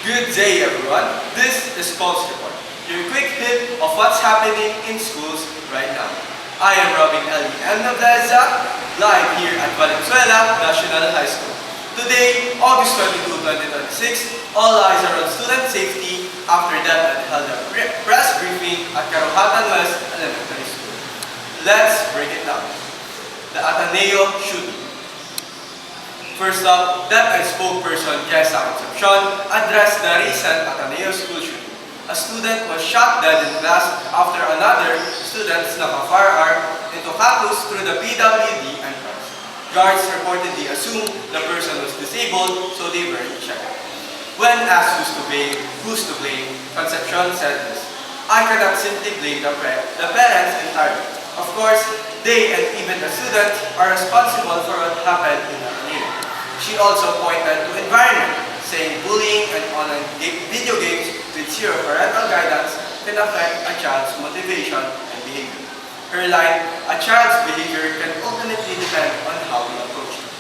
Good day, everyone. This is Pulse Report, your quick hit of what's happening in schools right now. I am Robin Eli M. Nobleza, live here at Valenzuela National High School. Today, August 22, 2026, all eyes are on student safety after that held a press briefing at Karuhatan West Elementary School. Let's break it down. The Ateneo shooting. First up, DepEd spokesperson Kesa Concepcion addressed the recent Ateneo school shooting. A student was shot dead in class after another student snuck a firearm into campus through the PWD entrance. Guards reportedly assumed the person was disabled, so they weren't checked. When asked who's to blame, Concepcion said this: "I cannot simply blame the parents entirely. Of course, they and even the students are responsible for what happened in Ateneo." She also pointed to environment, saying bullying and online video games with zero parental guidance can affect a child's motivation and behavior. Her line, "A child's behavior can ultimately depend on how we approach it."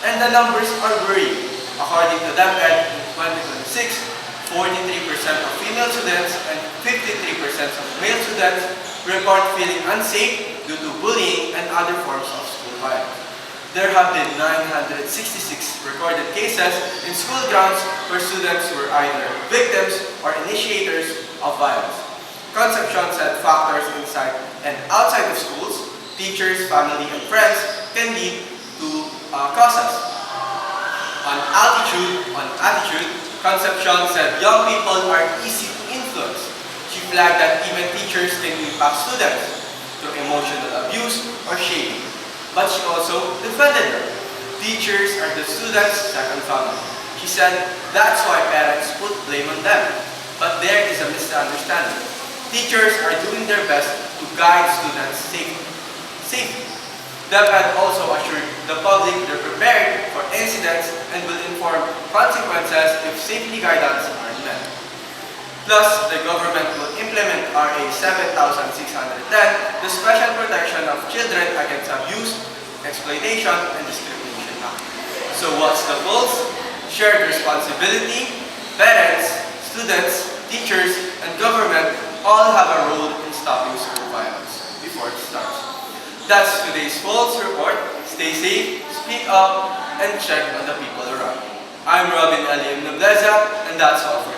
And the numbers are worrying. According to DepEd, in 2026, 43% of female students and 53% of male students report feeling unsafe due to bullying and other forms of school violence. There have been 966 recorded cases in school grounds where students were either victims or initiators of violence. Concepcion said factors inside and outside of schools, teachers, family, and friends can lead to causes. On attitude, Concepcion said young people are easy to influence. She flagged that even teachers can impact students through emotional abuse or shaming. But she also defended her. Teachers are the students' second family. She said that's why parents put blame on them. But there is a misunderstanding. Teachers are doing their best to guide students safely. DepEd also assured the public they're prepared for incidents and will inform consequences if safety guidance aren't met. Plus, the government will implement RA 7610, the Special Protection of Children Against Abuse, Exploitation, and Discrimination Act. So what's the pulse? Shared responsibility. Parents, students, teachers, and government all have a role in stopping school violence before it starts. That's today's Pulse Report. Stay safe, speak up, and check on the people around you. I'm Robin Eli M. Nobleza, and that's all for